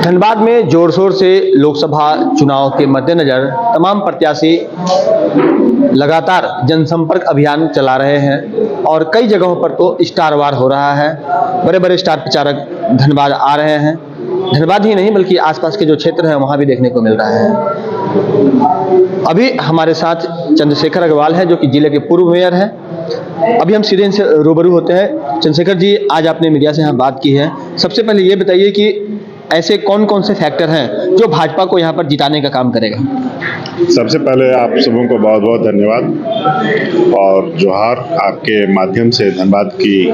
धनबाद में जोर शोर से लोकसभा चुनाव के मद्देनजर तमाम प्रत्याशी लगातार जनसंपर्क अभियान चला रहे हैं और कई जगहों पर तो स्टार वार हो रहा है। बड़े बड़े स्टार प्रचारक धनबाद आ रहे हैं। धनबाद ही नहीं बल्कि आसपास के जो क्षेत्र हैं वहां भी देखने को मिल रहा है। अभी हमारे साथ चंद्रशेखर अग्रवाल है जो कि जिले के पूर्व मेयर हैं। अभी हम सीधे इनसे रूबरू होते हैं। चंद्रशेखर जी, आज आपने मीडिया से यहाँ बात की है। सबसे पहले ये बताइए कि ऐसे कौन कौन से फैक्टर हैं जो भाजपा को यहाँ पर जिताने का काम करेगा। सबसे पहले आप सबों को बहुत बहुत धन्यवाद और जोहार। आपके माध्यम से धनबाद की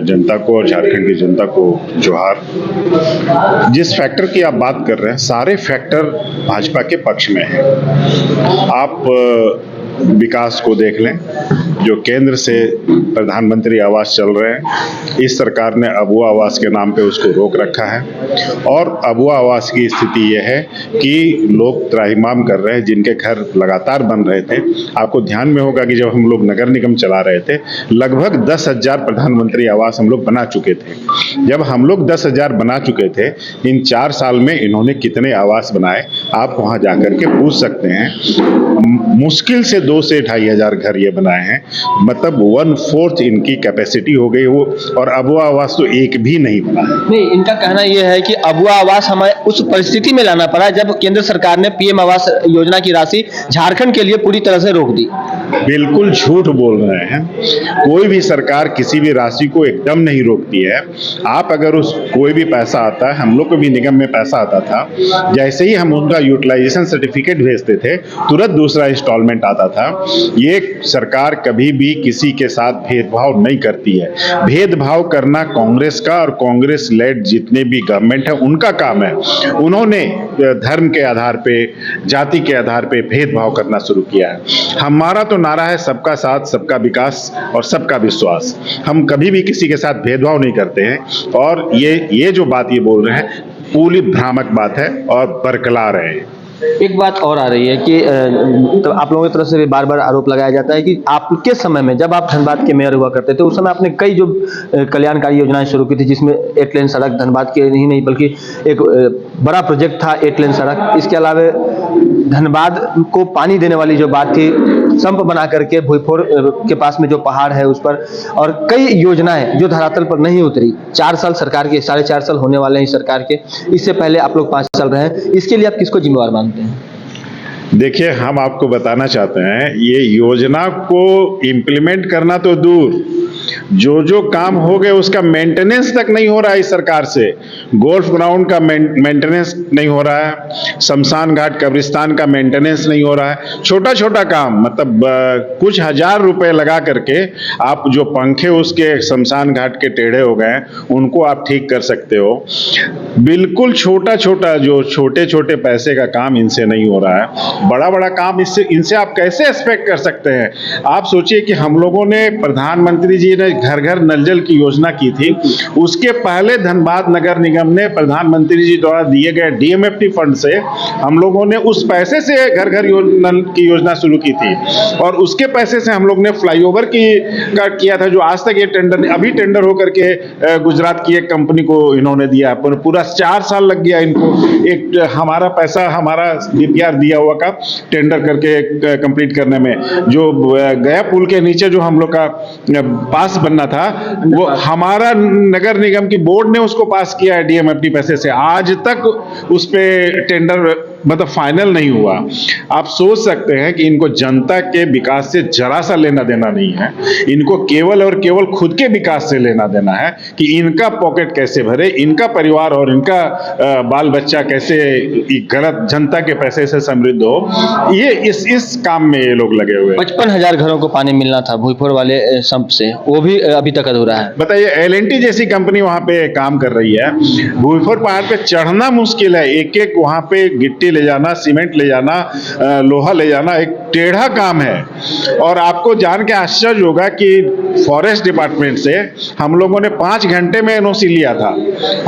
जनता को और झारखंड की जनता को जोहार। जिस फैक्टर की आप बात कर रहे हैं सारे फैक्टर भाजपा के पक्ष में हैं। आप विकास को देख लें, जो केंद्र से प्रधानमंत्री आवास चल रहे हैं, इस सरकार ने अबुआ आवास के नाम पे उसको रोक रखा है और अबुआ आवास की स्थिति यह है कि लोग त्राहिमाम कर रहे हैं जिनके घर लगातार बन रहे थे। आपको ध्यान में होगा कि जब हम लोग नगर निगम चला रहे थे लगभग 10,000 प्रधानमंत्री आवास हम लोग बना चुके थे। जब हम लोग 10,000 बना चुके थे, इन 4 साल में इन्होंने कितने आवास बनाए आप वहां जाकर के पूछ सकते हैं। मुश्किल से 2 से 2,500 घर ये बनाए हैं, मतलब 1/4 इनकी कैपेसिटी हो गई वो। और अबुआ आवास तो एक भी नहीं बना है। नहीं, इनका कहना यह है कि अबुआ आवास हमें उस परिस्थिति में लाना पड़ा जब केंद्र सरकार ने पीएम आवास योजना की राशि झारखंड के लिए पूरी तरह से रोक दी। बिल्कुल झूठ बोल रहे हैं। कोई भी सरकार किसी भी राशि को एकदम नहीं रोकती है। आप अगर उस कोई भी पैसा आता है, हम लोग को भी निगम में पैसा आता था, जैसे ही हम उनका यूटिलाइजेशन सर्टिफिकेट भेजते थे तुरंत दूसरा इंस्टॉलमेंट आता था। ये सरकार कभी भी किसी के साथ भेदभाव नहीं करती है। भेदभाव करना कांग्रेस का और कांग्रेस लेड जितने भी गवर्नमेंट है उनका काम है। उन्होंने धर्म के आधार पे, जाति के आधार पे भेदभाव करना शुरू किया है। हमारा तो नारा है सबका साथ, सबका विकास और सबका विश्वास। हम कभी भी किसी के साथ भेदभाव नहीं करते हैं और ये जो बात ये बोल रहे हैं पूरी भ्रामक बात है और बरकरार है। एक बात और आ रही है कि तो आप लोगों की तरफ से भी बार बार आरोप लगाया जाता है कि आपके समय में जब आप धनबाद के मेयर हुआ करते थे उस समय आपने कई जो कल्याणकारी योजनाएं शुरू की थी, जिसमें 8 लेन सड़क धनबाद की ही नहीं बल्कि एक बड़ा प्रोजेक्ट था 8 लेन सड़क। इसके अलावा धनबाद को पानी देने वाली जो बात थी, संप बना करके भुईफोर के पास में जो पहाड़ है उस पर, और कई योजनाएं जो धरातल पर नहीं उतरी। 4 साल सरकार के, 4.5 साल होने वाले हैं सरकार के, इससे पहले आप लोग 5 साल रहे हैं। इसके लिए आप किसको जिम्मेवार मानते हैं? देखिए, हम आपको बताना चाहते हैं ये योजना को इम्प्लीमेंट करना तो दूर, जो काम हो गए उसका मेंटेनेंस तक नहीं हो रहा है इस सरकार से। गोल्फ ग्राउंड का मेंटेनेंस नहीं हो रहा है, शमशान घाट कब्रिस्तान का मेंटेनेंस नहीं हो रहा है। छोटा छोटा काम, मतलब कुछ हजार रुपए लगा करके आप जो पंखे उसके शमशान घाट के टेढ़े हो गए उनको आप ठीक कर सकते हो। बिल्कुल छोटा छोटा जो छोटे छोटे पैसे का काम इनसे नहीं हो रहा है। बड़ा बड़ा काम इनसे आप कैसे एक्सपेक्ट कर सकते हैं? आप सोचिए कि हम लोगों ने, प्रधानमंत्री जी ने घर घर नल जल की योजना की थी, उसके पहले धनबाद नगर निगम ने प्रधानमंत्री जी द्वारा दिए गए डीएमएफटी फंड से हम लोगों ने उस पैसे से घर घर नल की योजना शुरू की थी और उसके पैसे से हम लोग ने फ्लाईओवर का किया था, जो आज तक ये टेंडर, अभी टेंडर होकर के गुजरात की एक कंपनी को इन्होंने दिया। पूरा 4 साल लग गया इनको एक हमारा पैसा, हमारा डीपीआर दिया हुआ का टेंडर करके कंप्लीट करने में। जो गया पुल के नीचे जो हम लोग का पास बनना था वो हमारा नगर निगम की बोर्ड ने उसको पास किया है डीएमएफटी पैसे से। आज तक उस पे टेंडर मतलब फाइनल नहीं हुआ। आप सोच सकते हैं कि इनको जनता के विकास से जरा सा लेना देना नहीं है। इनको केवल और केवल खुद के विकास से लेना देना है कि इनका पॉकेट कैसे भरे, इनका परिवार और इनका बाल बच्चा कैसे गलत जनता के पैसे से समृद्ध हो। ये इस काम में ये लोग लगे हुए हैं। 55,000 घरों को पानी मिलना था भुईफोर वाले संप से, वो भी अभी तक अधूरा है। बताइए, एलएनटी जैसी कंपनी वहां पे काम कर रही है, भुईफोर पहाड़ पे चढ़ना मुश्किल है। एक एक वहां पे गिट्टी गिट्टी ले जाना, सीमेंट ले जाना, लोहा ले जाना एक टेढ़ा काम है। और आपको जान के आश्चर्य होगा कि फॉरेस्ट डिपार्टमेंट से हम लोगों ने 5 घंटे में एनओसी लिया था।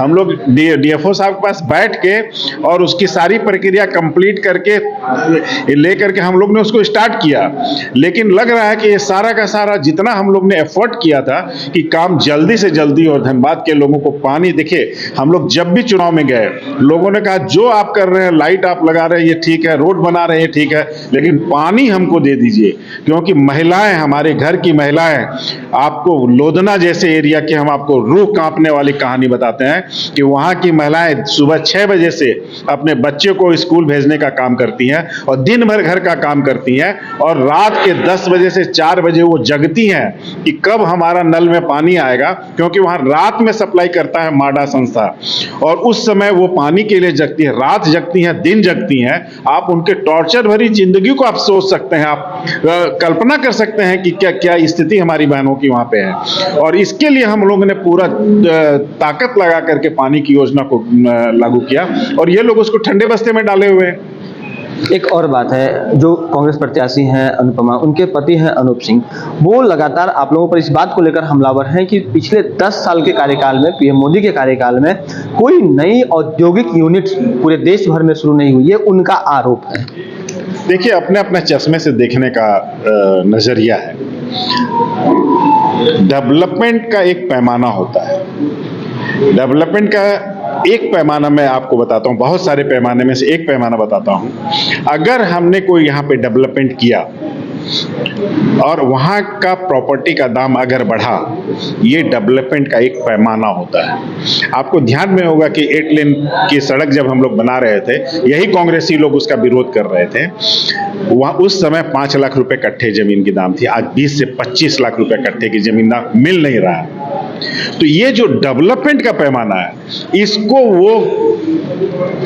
हम लोग डीएफओ साहब के पास बैठ के और उसकी सारी प्रक्रिया कंप्लीट करके लेकर के हम लोग ने उसको स्टार्ट किया। लेकिन लग रहा है कि ये सारा का सारा जितना हम लोग ने एफर्ट किया था कि काम जल्दी से जल्दी, और धनबाद के लोगों को पानी, देखिए हम लोग जब भी चुनाव में गए लोगों ने कहा जो आप कर रहे हैं, लाइट आप लगा रहे हैं ये ठीक है, रोड बना रहे हैं ठीक है, लेकिन पानी हमको दे दीजिए। क्योंकि महिलाएं, हमारे घर की महिलाएं, आपको लोधना जैसे एरिया की हम आपको रूह कांपने वाली कहानी बताते हैं कि वहां की महिलाएं सुबह 6 बजे से अपने बच्चे को स्कूल भेजने का काम करती हैं और दिन भर घर का काम करती हैं, और रात के 10 बजे से 4 बजे वो जगती हैं कि कब हमारा नल में पानी आएगा, क्योंकि वहां रात में सप्लाई करता है माडा संस्था, और उस समय वो पानी के लिए जगती है, रात जगती हैं, दिन जगती हैं। आप उनके टॉर्चर भरी जिंदगी को आप सोच सकते हैं, आप कल्पना कर सकते हैं कि क्या क्या स्थिति हमारी बहनों की वहां पे है। और इसके लिए हम लोगों ने पूरा ताकत लगा करके पानी की योजना को लागू किया, और ये लोग उसको ठंडे बस्ते में डाले हुए हैं। एक और बात है, जो कांग्रेस प्रत्याशी हैं अनुपमा, उनके पति हैं अनूप सिंह, वो लगातार आप लोगों पर इस बात को लेकर हमलावर हैं कि पिछले 10 साल के कार्यकाल में, पीएम मोदी के कार्यकाल में कोई नई औद्योगिक यूनिट पूरे देश भर में शुरू नहीं हुई, ये उनका आरोप है। देखिए, अपने अपने चश्मे से देखने का नजरिया है। डेवलपमेंट का एक पैमाना होता है। डेवलपमेंट का एक पैमाना मैं आपको बताता हूं, बहुत सारे पैमाने में से एक पैमाना बताता हूं। अगर हमने कोई यहां पे डेवलपमेंट किया और वहां का प्रॉपर्टी का दाम अगर बढ़ा, ये डेवलपमेंट का एक पैमाना होता है। आपको ध्यान में होगा कि 8 लेन की सड़क जब हम लोग बना रहे थे, यही कांग्रेसी लोग उसका विरोध कर रहे थे। वहां उस समय 5 लाख रुपए कट्ठे जमीन की दाम थी, आज 20 से 25 लाख रुपए कट्ठे की जमीन दाम मिल नहीं रहा है। तो ये जो डेवलपमेंट का पैमाना है, इसको वो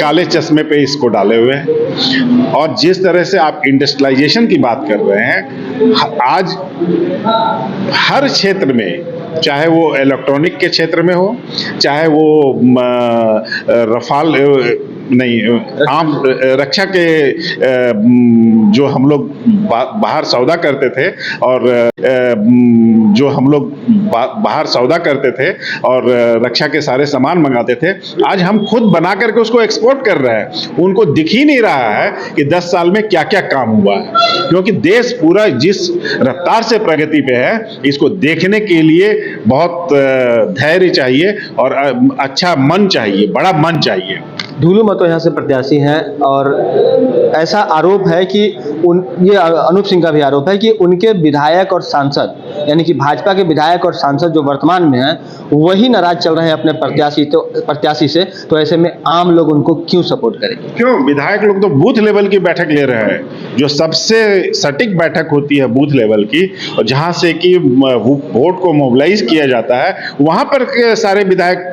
काले चश्मे पे इसको डाले हुए हैं। और जिस तरह से आप इंडस्ट्रियलाइजेशन की बात कर रहे हैं, आज हर क्षेत्र में, चाहे वो इलेक्ट्रॉनिक के क्षेत्र में हो, चाहे वो रफाल नहीं, आम रक्षा के जो हम लोग बाहर सौदा करते थे, और जो हम लोग बाहर सौदा करते थे और रक्षा के सारे सामान मंगाते थे, आज हम खुद बना करके उसको एक्सपोर्ट कर रहे हैं। उनको दिख ही नहीं रहा है कि 10 साल में क्या क्या काम हुआ है, क्योंकि देश पूरा जिस रफ्तार से प्रगति पे है, इसको देखने के लिए बहुत धैर्य चाहिए और अच्छा मन चाहिए, बड़ा मन चाहिए। धूलू महतो यहाँ से प्रत्याशी हैं, और ऐसा आरोप है कि ये अनूप सिंह का भी आरोप है कि उनके विधायक और सांसद, यानी कि भाजपा के विधायक और सांसद जो वर्तमान में हैं, वही नाराज चल रहे हैं अपने प्रत्याशी से। तो ऐसे में आम लोग उनको क्यों सपोर्ट करेंगे? क्यों? विधायक लोग तो बूथ लेवल की बैठक ले रहे हैं, जो सबसे सटीक बैठक होती है बूथ लेवल की, और जहां से कि वोट को मोबिलाइज किया जाता है, वहां पर सारे विधायक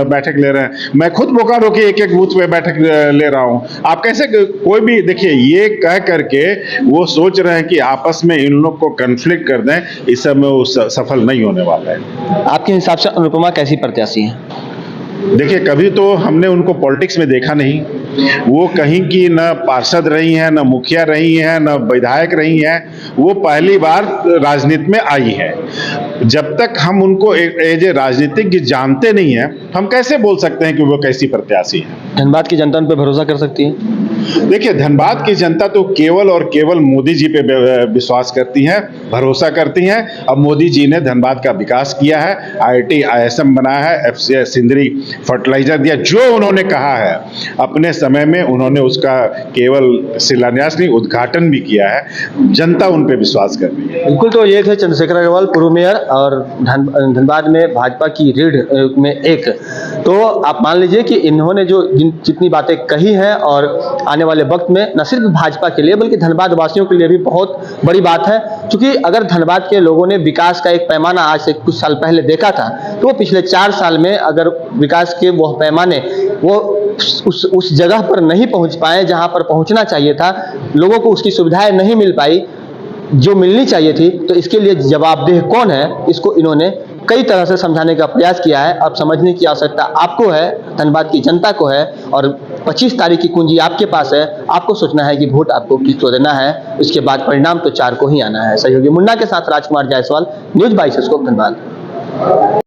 बैठक ले रहे हैं। मैं खुद बोकारो के एक बूथ पे बैठक ले रहा हूं। आप कैसे, कोई भी देखिए, ये कह करके वो सोच रहे हैं कि आपस में इन लोग को कन्फ्लिक्ट कर दें, इस सब में वो सफल नहीं होने वाला है। आपके हिसाब से अनुपमा कैसी प्रत्याशी है? देखिए, कभी तो हमने उनको पॉलिटिक्स में देखा नहीं। वो कहीं की न पार्षद रही हैं, न मुखिया रही हैं, न विधायक रही हैं। वो पहली बार राजनीति में आई है। जब तक हम उनको एज ए राजनीतिज्ञ जानते नहीं हैं, हम कैसे बोल सकते हैं कि वो कैसी प्रत्याशी है? धनबाद की जनता उन पर भरोसा कर सकती है? देखिए, धनबाद की जनता तो केवल और केवल मोदी जी पे विश्वास करती है, भरोसा करती है। अब मोदी जी ने धनबाद का विकास किया है, IIT ISM बनाया है, FCI सिंदरी फर्टिलाइजर दिया, जो उन्होंने कहा है अपने समय में, उन्होंने उसका केवल शिलान्यास नहीं, उद्घाटन भी किया है। जनता उन पे विश्वास कर रही है। बिल्कुल। तो ये थे चंद्रशेखर अग्रवाल, पूर्व मेयर, और धनबाद में भाजपा की रीढ़ में एक। तो आप मान लीजिए कि इन्होंने जो जितनी बातें कही हैं, और आने वाले वक्त में न सिर्फ भाजपा के लिए बल्कि धनबाद वासियों के लिए भी बहुत बड़ी बात है। क्योंकि अगर धनबाद के लोगों ने विकास का एक पैमाना आज से कुछ साल पहले देखा था, तो वो पिछले 4 साल में अगर विकास के वो पैमाने वो उस जगह पर नहीं पहुंच पाए जहां पर पहुंचना चाहिए था, लोगों को उसकी सुविधाएं नहीं मिल पाई जो मिलनी चाहिए थी। तो इसके लिए जवाबदेह कौन है, इसको इन्होंने कई तरह से समझाने का प्रयास किया है। अब समझने की आवश्यकता आपको है, धनबाद की जनता को है, और 25 तारीख की कुंजी आपके पास है। आपको सोचना है कि वोट आपको किसको देना है, उसके बाद परिणाम तो 4 को ही आना है। सहयोगी मुन्ना के साथ राजकुमार जायसवाल, न्यूज़ 22 स्कोप, धन्यवाद।